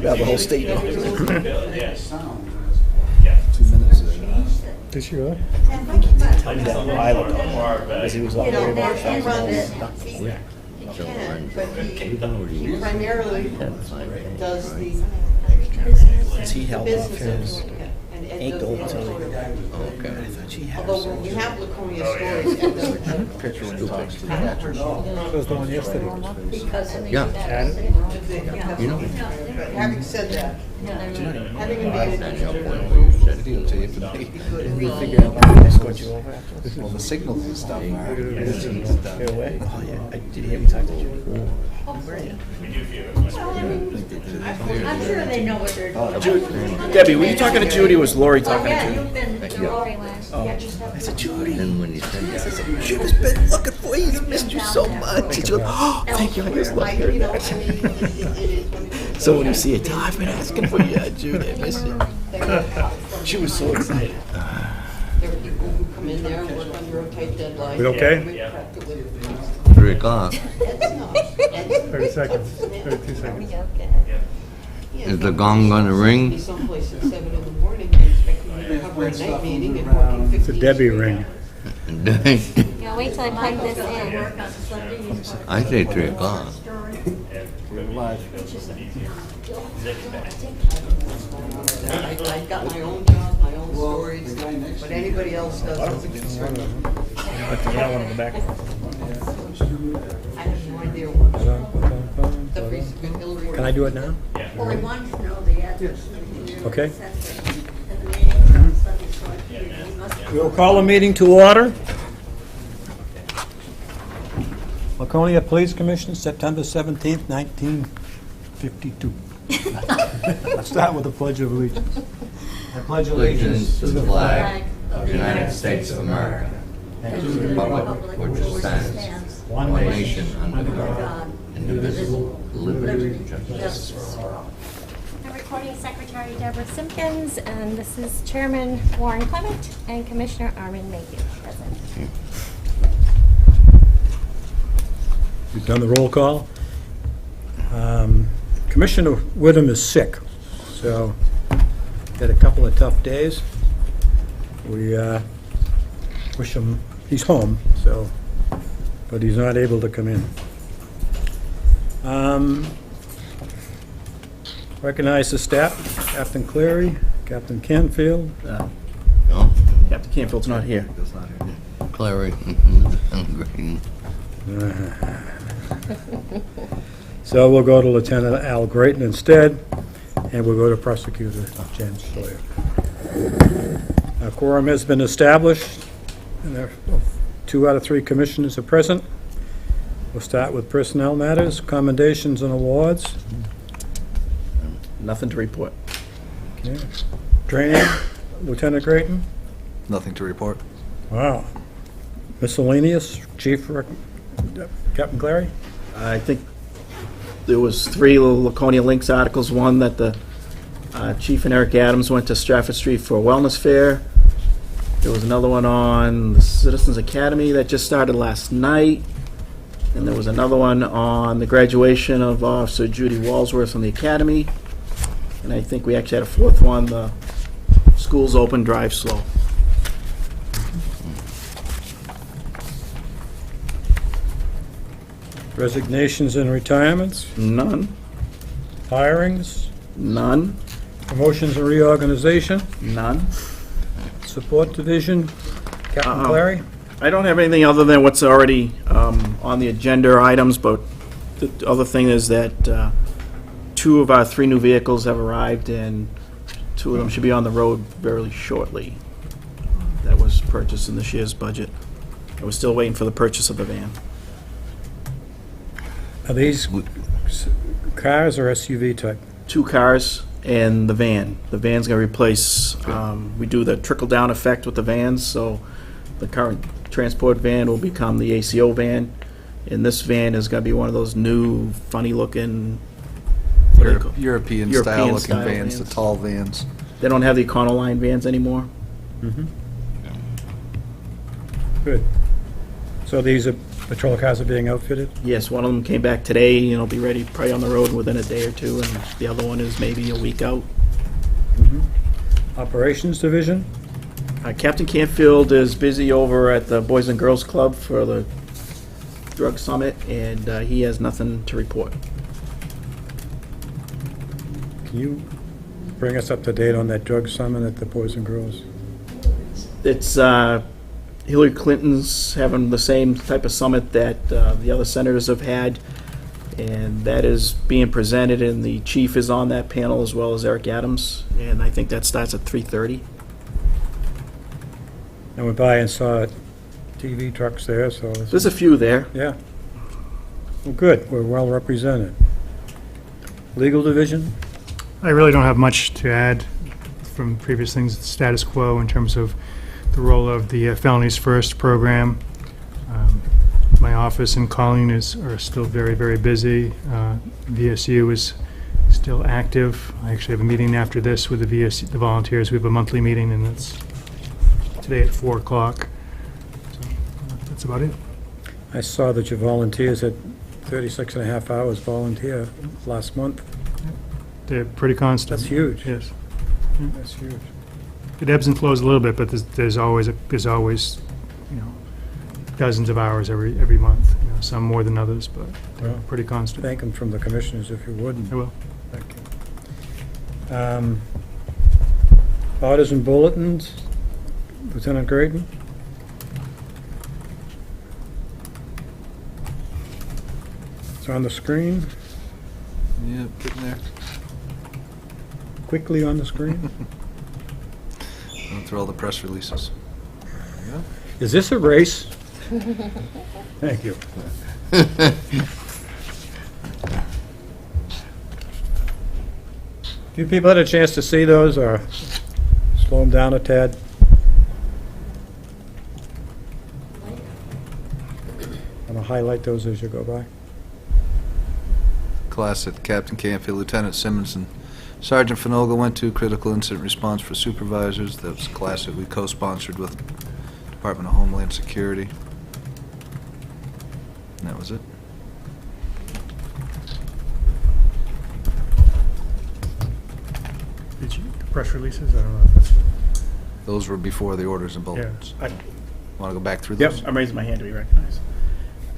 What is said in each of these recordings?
Yeah, the whole state. 2 minutes. Did she really? Tell me that a while ago, because he was all You know, worried about he runs it, stuff. he can, but he primarily does the He held off business. his And Ed ankle does the until other sort of guy. I thought she had Although when we have Laconia stories and the Picture when he talks to the catcher. That was the one yesterday. You know. But having said that, having advantages. Videotape and We figured out how to escort you over after. all the signals and stuff. Get away? Oh, yeah. Did you hear me talk to Judy? I'm sure they know what they're doing. Debbie, were you talking to Judy or was Lori talking to Yeah, Judy? you've been to Lori last. I said, Judy, And when you said that, Judy's been looking for you. He's missed you so much. And she goes, oh, thank you. I just love hearing You know, that. I mean, it is when you. So when you see it, tell her, I've been asking for you, Judy. I miss you. She was so excited. There are people who come in there and work under a tight deadline. We okay? We practically- 3 o'clock. Ed's not. Ed's- 30 seconds, 32 seconds. Is the gong gonna ring? Be someplace at 7 in the morning, you expect me to cover a night meeting and working 15. It's a Debbie ring. Yeah, wait till I plug this in. I say 3 o'clock. I've got my own job, my own stories, but anybody else does doesn't concern me. That one in the back. I have no idea what. The Reese and Hillary. Can I do it now? Well, we wanted to know the address of the Okay. center and the meeting on Sunday, so we must. We'll call a meeting to order. Laconia Police Commission, September 17th, 1952. Let's start with the Pledge of Allegiance. I pledge Allegiance to the flag of the United States of America and to the republic for which it stands, one nation under God, indivisible, with liberty and justice for all. I'm Recording Secretary Deborah Simpkins, and this is Chairman Warren Clement and Commissioner Armin Mayhew present. We've done the roll call. Commissioner Whittam is sick, so had a couple of tough days. We wish him, he's home, so, but he's not able to come in. Recognize the staff, Captain Cleary, Captain Canfield. No? Captain Canfield's not here. Clary. Green. So we'll go to Lieutenant Al Grayton instead, and we'll go to Prosecutor James Sawyer. A quorum has been established, and there 2 out of 3 commissioners are present. We'll start with personnel matters, commendations and awards. Nothing to report. Okay. Training, Lieutenant Grayton. Nothing to report. Wow. Miscellaneous, Captain Clary? I think there was 3 Laconia Links articles. One that the Chief and Eric Adams went to Stratford Street for a wellness fair. There was another one on the Citizens Academy that just started last night. And there was another one on the graduation of Officer Judy Walsworth from the Academy. And I think we actually had a 4th one, the Schools Open, Drive Slow. Resignations and retirements, None. hirings, None. promotions and reorganization, None. support division, Captain Uh-oh. Clary? I don't have anything other than what's already on the agenda items, but the other thing is that 2 of our 3 new vehicles have arrived, and 2 of them should be on the road very shortly. That was purchased in this year's budget. I was still waiting for the purchase of the van. Are these cars or SUV type? 2 cars and the van. The van's going to replace, we do the trickle-down effect with the vans, so the current transport van will become the ACO van, and this van is going to be one of those new, funny-looking, what do they call- European European style looking style vans, the vans. tall vans. They don't have the Econoline vans anymore. Good. So these are Patrol cars are being outfitted? Yes, one of them came back today, and it'll be ready probably on the road within a day or two, and the other one is maybe a week out. Operations Division? Captain Canfield is busy over at the Boys and Girls Club for the drug summit, and he has nothing to report. Can you bring us up to date on that drug summit at the Boys and Girls? It's Hillary Clinton's having the same type of summit that the other senators have had, and that is being presented, and the chief is on that panel as well as Eric Adams, and I think that starts at 3:30. I went by and saw TV trucks there, so, There's a few there. yeah. Well, good, we're well represented. Legal Division? I really don't have much to add from previous things, status quo in terms of the role of the Felonies First program. My office and Colleen are still very, very busy. VSU is still active. I actually have a meeting after this with the volunteers. We have a monthly meeting, and it's today at 4 o'clock. So that's about it. I saw that your volunteers had 36 and a half hours volunteer last month. They're pretty constant. That's huge. Yes. That's huge. It ebbs and flows a little bit, but there's always dozens of hours every month. Some more than others, but they're Well, pretty constant. Thank them from the commissioners if you wouldn't. I will. Thank you. Orders and bulletins, Lieutenant Graydon? It's on the screen, Yeah, getting there. quickly on the screen. Going through all the press releases. Is this a race? Thank you. Few people had a chance to see those, or slow them down a tad? I'm going to highlight those as you go by. Class that Captain Canfield, Lieutenant Simmons, and Sergeant Finoga went to, critical incident response for supervisors. That was a class that we co-sponsored with Department of Homeland Security. And that was it. Did you, the press releases? I don't know if that's... Those were before the orders and bulletins. I- Want to go back through Yep. those? I'm raising my hand to be recognized.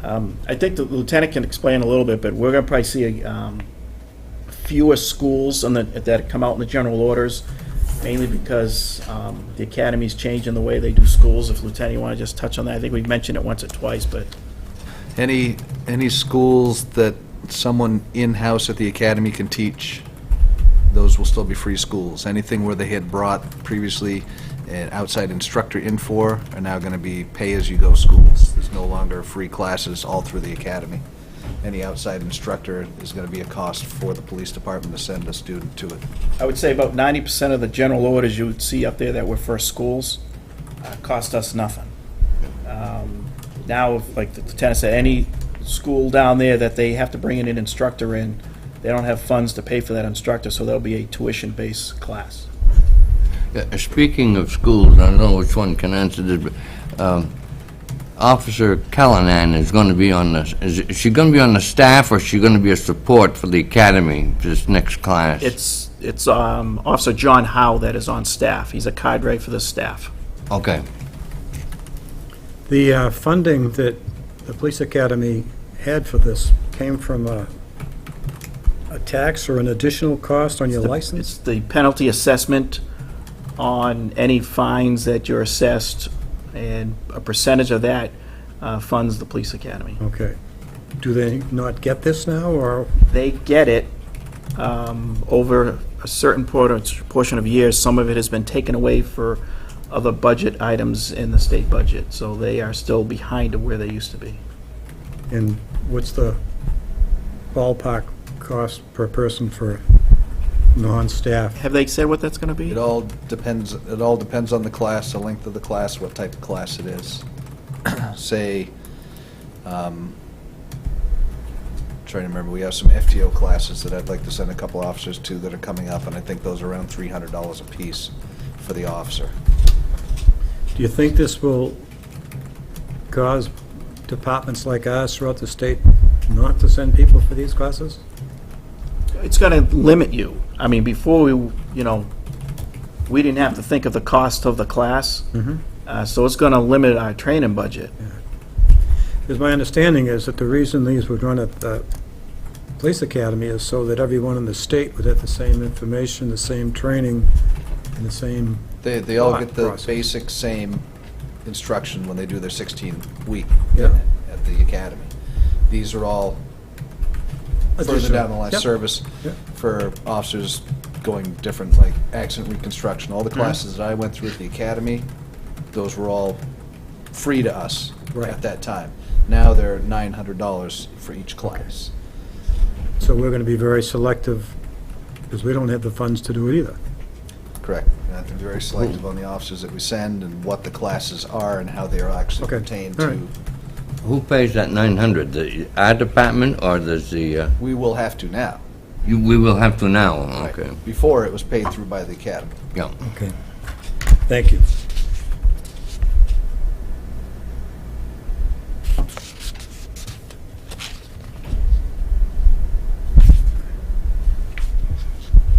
I think the lieutenant can explain a little bit, but we're going to probably see fewer schools that come out in the general orders, mainly because the academy's changing the way they do schools. If Lieutenant, you want to just touch on that? I think we've mentioned it once or twice, but Any schools that someone in-house at the academy can teach, those will still be free schools. Anything where they had brought previously an outside instructor in for are now going to be pay-as-you-go schools. There's no longer free classes all through the academy. Any outside instructor is going to be a cost for the police department to send a student to it. I would say about 90% of the general orders you would see up there that were for schools cost us nothing. Now, like the lieutenant said, any school down there that they have to bring in an instructor in, they don't have funds to pay for that instructor, so there'll be a tuition-based class. Speaking of schools, I don't know which one can answer this, but Officer Callanan is going to be on the, is she going to be on the staff, or is she going to be a support for the academy, this next class? It's Officer John Howe that is on staff. He's a cadre for the staff. Okay. The funding that the police academy had for this came from a tax or an additional cost on your It's license? the penalty assessment on any fines that you're assessed, and a percentage of that funds the police academy. Okay. Do they not get this now, or? They get it over a certain portion of years. Some of it has been taken away for other budget items in the state budget, so they are still behind of where they used to be. And what's the ballpark cost per person for non-staff? Have they said what that's going to be? It all depends on the class, the length of the class, what type of class it is. Say, trying to remember, we have some FTO classes that I'd like to send a couple officers to that are coming up, and I think those are around $300 a piece for the officer. Do you think this will cause departments like ours throughout the state not to send people for these classes? It's going to limit you. I mean, before we didn't have to think of the cost of the class, so it's going to limit our training budget. Because my understanding is that the reason these were run at the police academy is so that everyone in the state would have the same information, the same training, and the same... They all get the process. basic same instruction when they do their 16-week Yeah. at the academy. These are all further Additional. down the line Yep. service Yep. for officers going different, like accident reconstruction. All the classes that I went through at the academy, those were all free to us Right. at that time. Now they're $900 for each class. So we're going to be very selective, because we don't have the funds to do it either. Correct. And I have to be very selective on the officers that we send and what the classes are and how they are actually Okay. pertained All to. right. Who pays that 900? Our department or does the, We will have to now. we will have to now, okay. Before, it was paid through by the academy. Yeah. Okay. Thank you.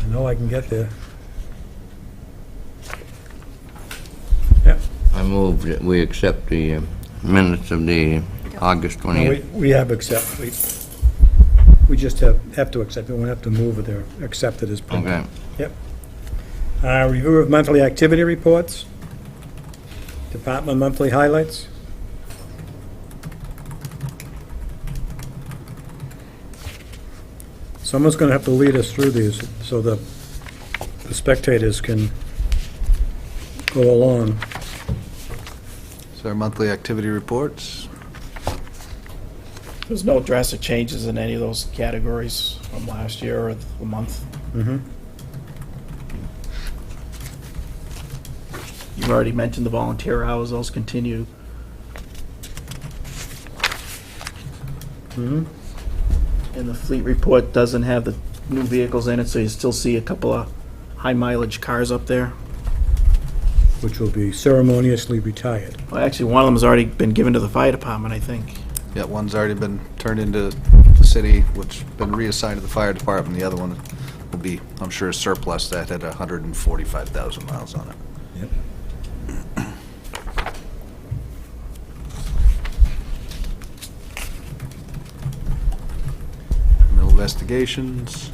I know I can get there. Yep. I move that we accept the minutes of the August No, 20th. we have accept, we just have to accept, we won't have to move it, they're accepted as printed. Okay. Yep. Review of monthly activity reports. Department monthly highlights. Someone's going to have to lead us through these so the spectators can go along. So our monthly activity reports. There's no drastic changes in any of those categories from last year or the month. You've already mentioned the volunteer hours, those continue. And the fleet report doesn't have the new vehicles in it, so you still see a couple of high mileage cars up there. Which will be ceremoniously retired. Well, actually, one of them has already been given to the fire department, I think. Yeah, one's already been turned into the city, which has been reassigned to the fire department. The other one will be, I'm sure, a surplus that had 145,000 miles on it. Yep. No investigations.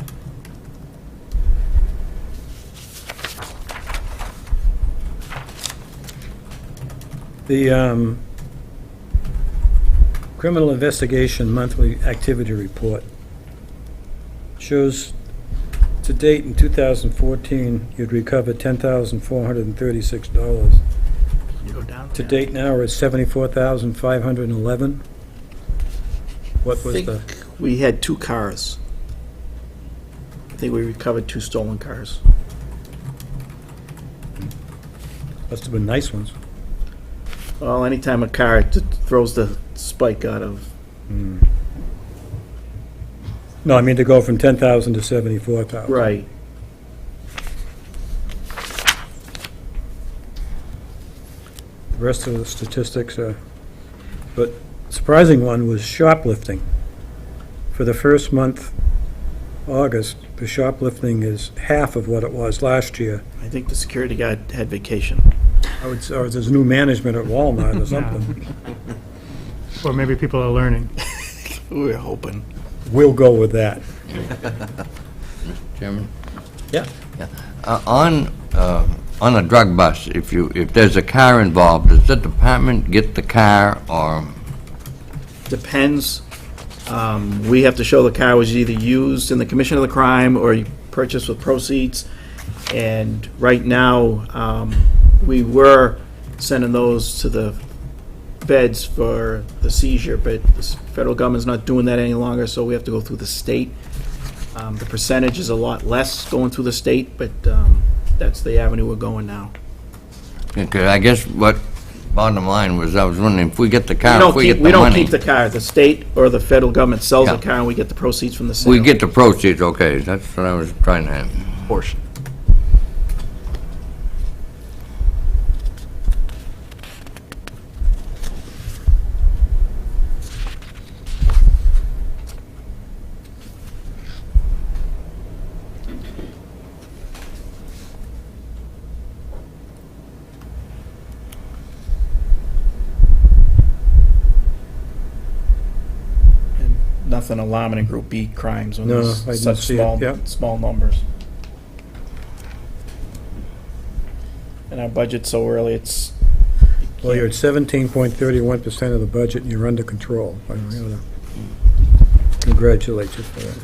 The criminal investigation monthly activity report shows to date in 2014, you'd recovered $10,436. You go down. To date now, we're at $74,511. What I was think the, we had 2 cars. I think we recovered 2 stolen cars. must have been nice ones. Well, anytime a car throws the spike out of, No, I mean to go from 10,000 to 74,000. right. The rest of the statistics are, but surprising one was shoplifting. For the first month, August, the shoplifting is half of what it was last year. I think the security guard had vacation. Or there's new management at Walmart or something. Or maybe people are learning. We were hoping. We'll go with that. Chairman? Yeah. On a drug bust, if there's a car involved, does the department get the car or? Depends. We have to show the car was either used in the commission of the crime or purchased with proceeds. And right now, we were sending those to the feds for the seizure, but the federal government's not doing that any longer, so we have to go through the state. The percentage is a lot less going through the state, but that's the avenue we're going now. Because I guess what bottom line was, I was wondering if we get the We car, don't if we keep, get we the don't money. keep the car. The state or the federal government sells the Yeah. car, and we get the proceeds from the sale. We get the proceeds, okay, that's what I was trying to have. Portion. nothing alarming in Group B crimes when No, there's I didn't such see it, small, yeah. small numbers. And our budget's so early, it's, Well, you're at 17.31% of the budget, and you're under control. I really congratulate you for that.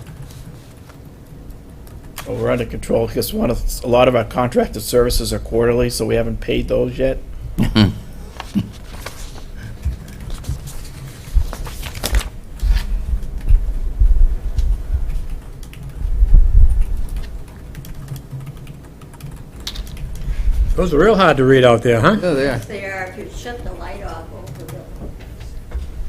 well, we're under control because a lot of our contracted services are quarterly, so we haven't paid those yet. Those are real hard to read out there, huh? Yeah, they are. They are, if you shut the light off over the,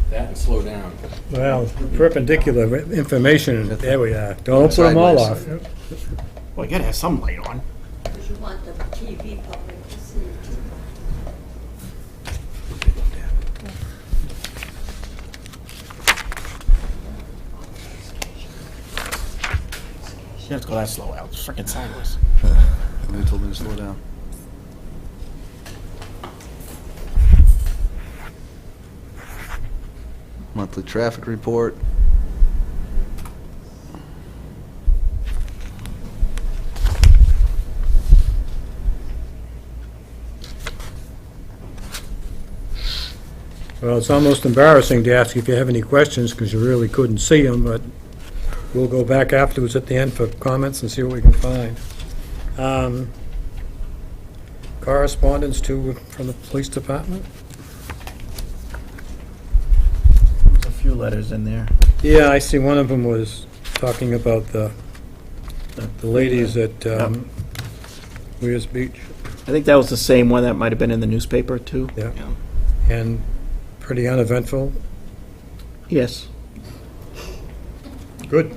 That and slow down. Well, perpendicular information, there we are. Don't put them all off. Sideways. Well, you gotta have some light on. because you want the TV public to see it. You have to go that slow, Al, it's freaking sideways. They told me to slow down. Monthly traffic report. Well, it's almost embarrassing to ask if you have any questions, because you really couldn't see them, but we'll go back afterwards at the end for comments and see what we can find. Correspondence from the police department? There's a few letters in there. Yeah, I see one of them was talking about the ladies at Weir's Beach. I think that was the same one that might have been in the newspaper, too. Yeah. And pretty uneventful. Yes. Good.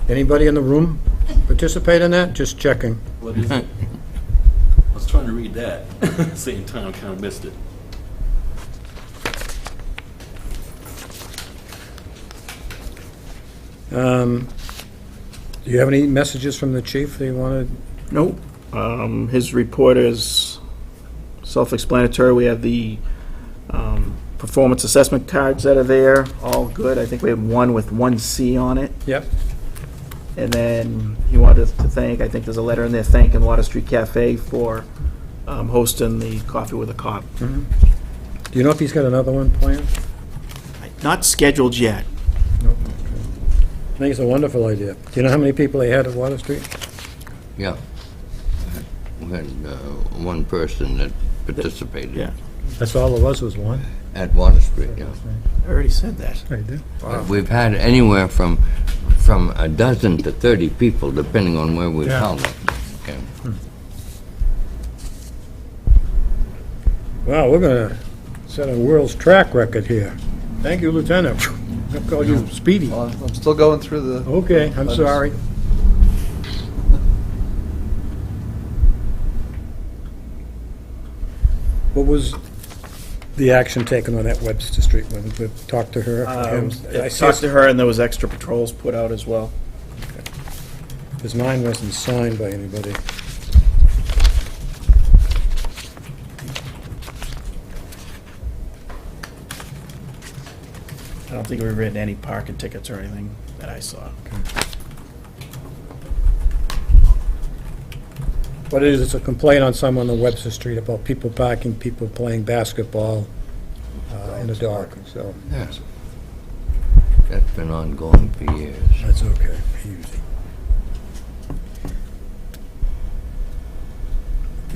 Anybody in the room participate in that? Just checking. What is it? I was trying to read that. Same time, kind of missed it. Do you have any messages from the chief that you wanted? Nope. His report is self-explanatory. We have the performance assessment cards that are there, all good. I think we have one with 1C on it. Yep. And then he wanted to thank, I think there's a letter in there thanking Water Street Cafe for hosting the Coffee with a Cop. Do you know if he's got another one planned? Not scheduled yet. I think it's a wonderful idea. Do you know how many people they had at Water Street? Yeah. We had one person that participated. Yeah. That's all it was one? At Water Street, yeah. I already said that. I did. We've had anywhere from a dozen to 30 people, depending on where we've Yeah. held it. Okay. Wow, we're gonna set a world's track record here. Thank you, Lieutenant. I call you Speedy. Well, I'm still going through the, Okay, I'm sorry. What was the action taken on that Webster Street one? We talked to her? I talked to her, and there was extra patrols put out as well. Because mine wasn't signed by anybody. I don't think we've written any parking tickets or anything that I saw. What it is, it's a complaint on someone on Webster Street about people parking, people playing basketball in the dark, so Yes. That's been ongoing for years. that's okay, easy.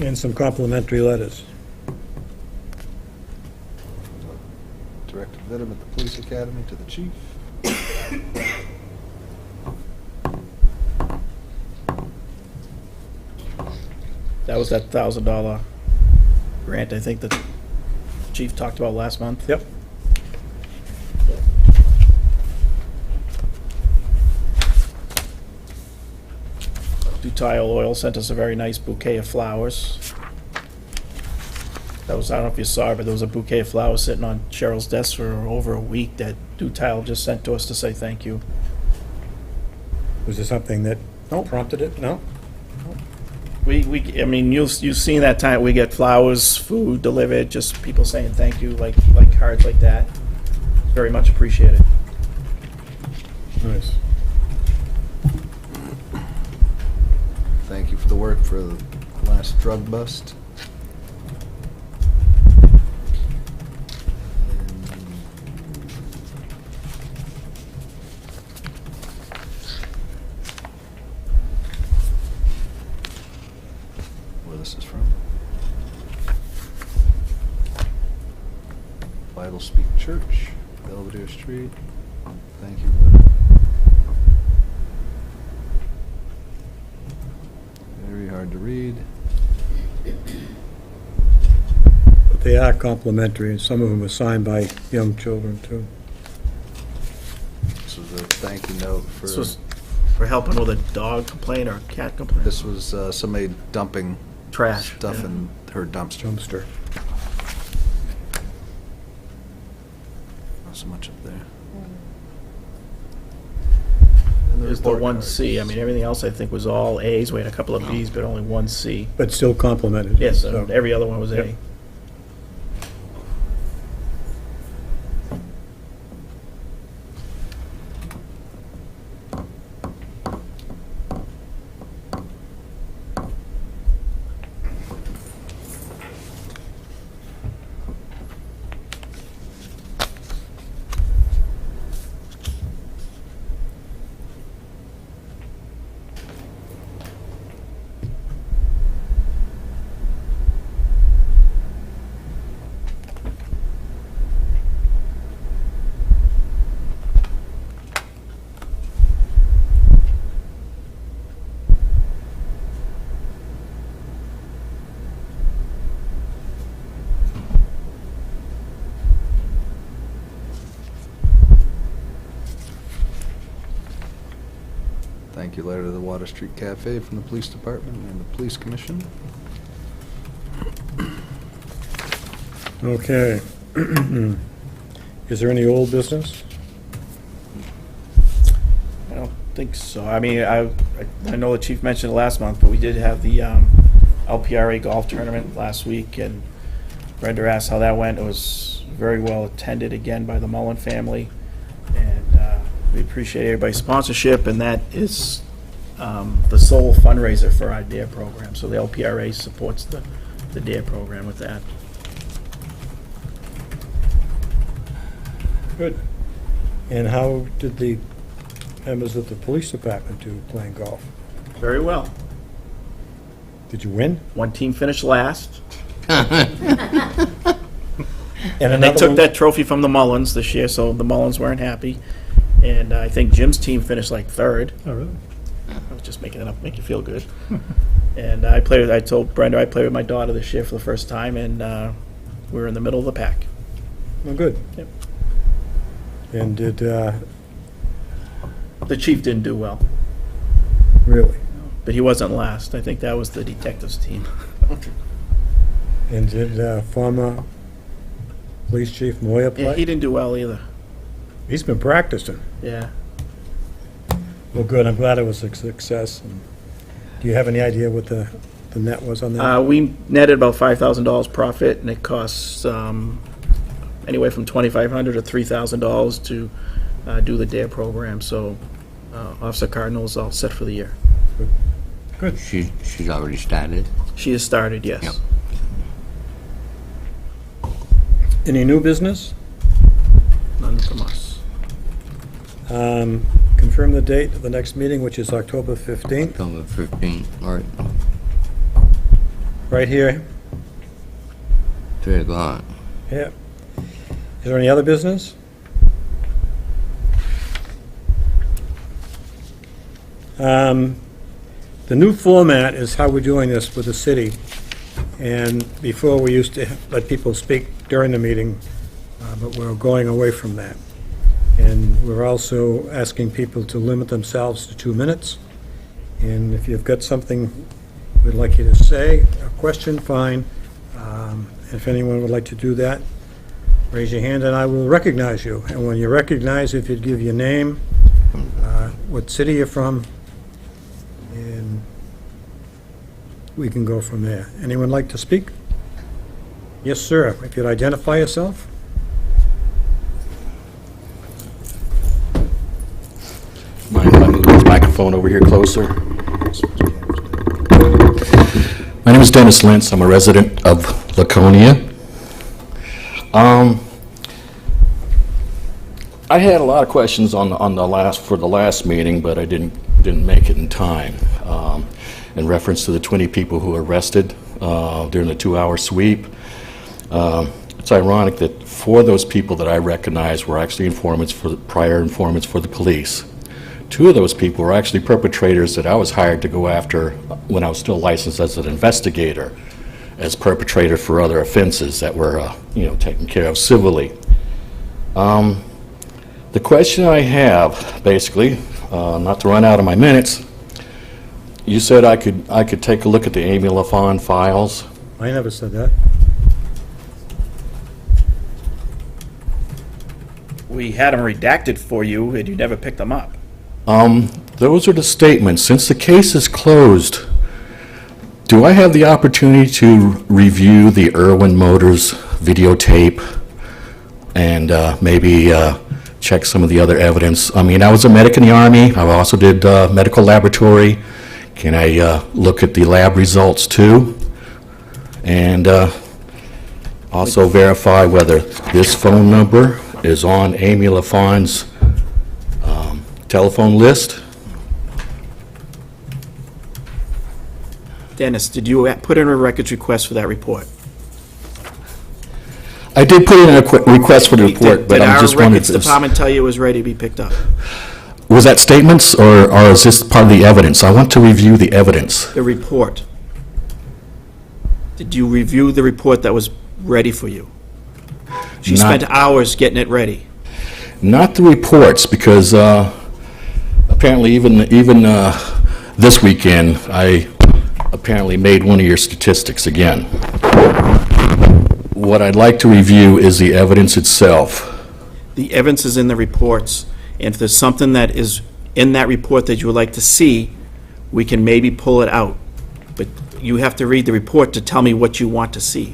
And some complimentary letters. Director Vidham at the Police Academy to the chief. That was that $1,000 grant, I think, that Chief talked about last month. Yep. Dutile Oil sent us a very nice bouquet of flowers. That was, I don't know if you saw it, but there was a bouquet of flowers sitting on Cheryl's desk for over a week that Dutile just sent to us to say thank you. Was there something that prompted it? No? I mean, you've seen that time, we get flowers, food delivered, just people saying thank you, like, like cards like that. Very much appreciated. Nice. Thank you for the work for the last drug bust. Where this is from. Bible Speak Church, Belvedere Street. Thank you. Very hard to read. But they are complimentary, and some of them are signed by young children, too. This was a thank you note for. This was for helping with a dog complaint or a cat complaint. This was somebody dumping Trash. stuff yeah. in her dumpster. Dumpster. Not so much up there. There's the 1C. I mean, everything else I think was all A's. We had a couple of B's, but only 1C. But still complimented. Yes, so. every other one was A. Yep. Thank you letter to the Water Street Cafe from the Police Department and the Police Commission. Okay. Is there any old business? I don't think so. I mean, I know the chief mentioned it last month, but we did have the LPRA golf tournament last week, and Brenda asked how that went. It was very well attended again by the Mullen family, and we appreciate everybody's sponsorship, and that is the sole fundraiser for our DARE program. So the LPRA supports the DARE program with that. Good. And how did the members of the police department do playing golf? Very well. Did you win? One team finished last, And and they another took one- that trophy from the Mullins this year, so the Mullins weren't happy. And I think Jim's team finished like third. Oh, really? I was just making it up, make you feel good. And I told Brenda I played with my daughter this year for the first time, and we were in the middle of the pack. Oh, good. Yep. And did, The chief didn't do well, really? but he wasn't last. I think that was the detectives team. And did former police chief Moyer Yeah, he play? didn't do well either. He's been practicing. Yeah. Well, good, I'm glad it was a success. And do you have any idea what the net was on that? We netted about $5,000 profit, and it costs anywhere from $2,500 to $3,000 to do the DARE program. So Officer Cardinal's all set for the year. Good. She's already started. She has started, yes. Yep. Any new business? None from us. Confirm the date of the next meeting, which is October 15th, October 15th, right, right here. 3 o'clock. Yeah. Is there any other business? The new format is how we're doing this with the city. And before, we used to let people speak during the meeting, but we're going away from that. And we're also asking people to limit themselves to 2 minutes. And if you've got something we'd like you to say, a question, fine. If anyone would like to do that, raise your hand and I will recognize you. And when you're recognized, if you'd give your name, what city you're from, and we can go from there. Anyone like to speak? Yes, sir. If you'd identify yourself. microphone over here closer. My name is Dennis Lentz. I'm a resident of Laconia. I had a lot of questions on the last meeting, but I didn't make it in time. In reference to the 20 people who were arrested during the 2-hour sweep, it's ironic that 4 of those people that I recognized were actually prior informants for the police. 2 of those people were actually perpetrators that I was hired to go after when I was still licensed as an investigator, as perpetrator for other offenses that were, taken care of civilly. The question I have, basically, not to run out of my minutes, you said I could take a look at the Amy LaFawn files. I never said that. We had them redacted for you, and you never picked them up. Those are the statements. Since the case is closed, do I have the opportunity to review the Irwin Motors videotape and maybe check some of the other evidence? I mean, I was a medic in the Army. I also did medical laboratory. Can I look at the lab results too? And also verify whether this phone number is on Amy LaFawn's telephone list? Dennis, did you put in a records request for that report? I did put in a request for the report, but I'm just wondering if Did our records department tell you it was ready to be picked up? was that statements or is this part of the evidence? I want to review the evidence. The report. Did you review the report that was ready for you? She spent hours getting it ready. Not the reports, because apparently even this weekend, I apparently made one of your statistics again. What I'd like to review is the evidence itself. The evidence is in the reports, and if there's something that is in that report that you would like to see, we can maybe pull it out. But you have to read the report to tell me what you want to see.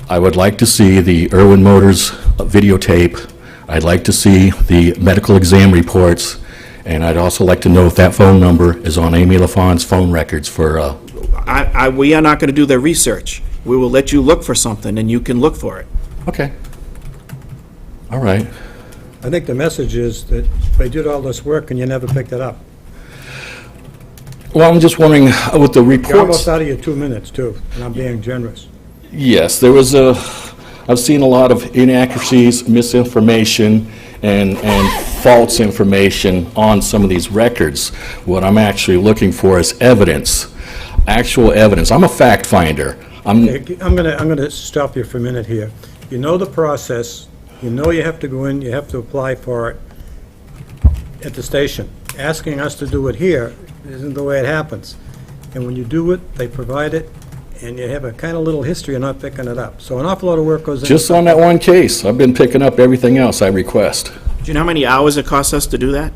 I would like to see the Irwin Motors videotape. I'd like to see the medical exam reports, and I'd also like to know if that phone number is on Amy LaFawn's phone records for... We are not going to do the research. We will let you look for something, and you can look for it. Okay. All right. I think the message is that they did all this work and you never picked it up. Well, I'm just wondering, with the reports... You're almost out of your 2 minutes, too, and I'm being generous. Yes, there was I've seen a lot of inaccuracies, misinformation, and false information on some of these records. What I'm actually looking for is evidence, actual evidence. I'm a fact finder. I'm gonna stop you for a minute here. You know the process. You know you have to go in, you have to apply for it at the station. Asking us to do it here isn't the way it happens. And when you do it, they provide it, and you have a kind of little history of not picking it up. So an awful lot of work goes in. Just on that one case. I've been picking up everything else I request. Do you know how many hours it costs us to do that?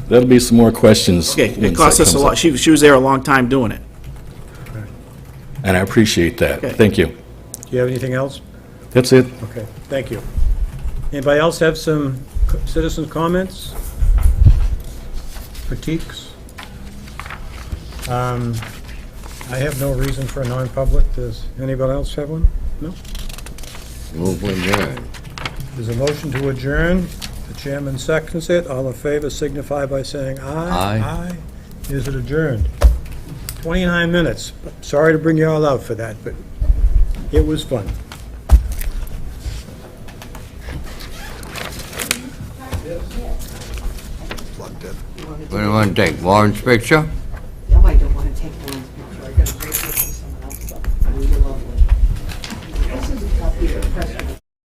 That'll be some more questions. Okay, it costs us a lot. She was there a long time doing it. And I appreciate that. Okay. Thank you. Do you have anything else? That's it. Okay, thank you. Anybody else have some citizen comments? Critiques? I have no reason for a non-public. Does anybody else have one? No? Move when adjourned. There's a motion to adjourn. The chairman seconds it. All in favor signify by saying aye. Aye. Is it adjourned? 29 minutes. Sorry to bring you all out for that, but it was fun. What do you want to take, Warren's picture? No, I don't want to take Warren's picture. I got to go see someone else. You're lovely. This is a copy of the press release.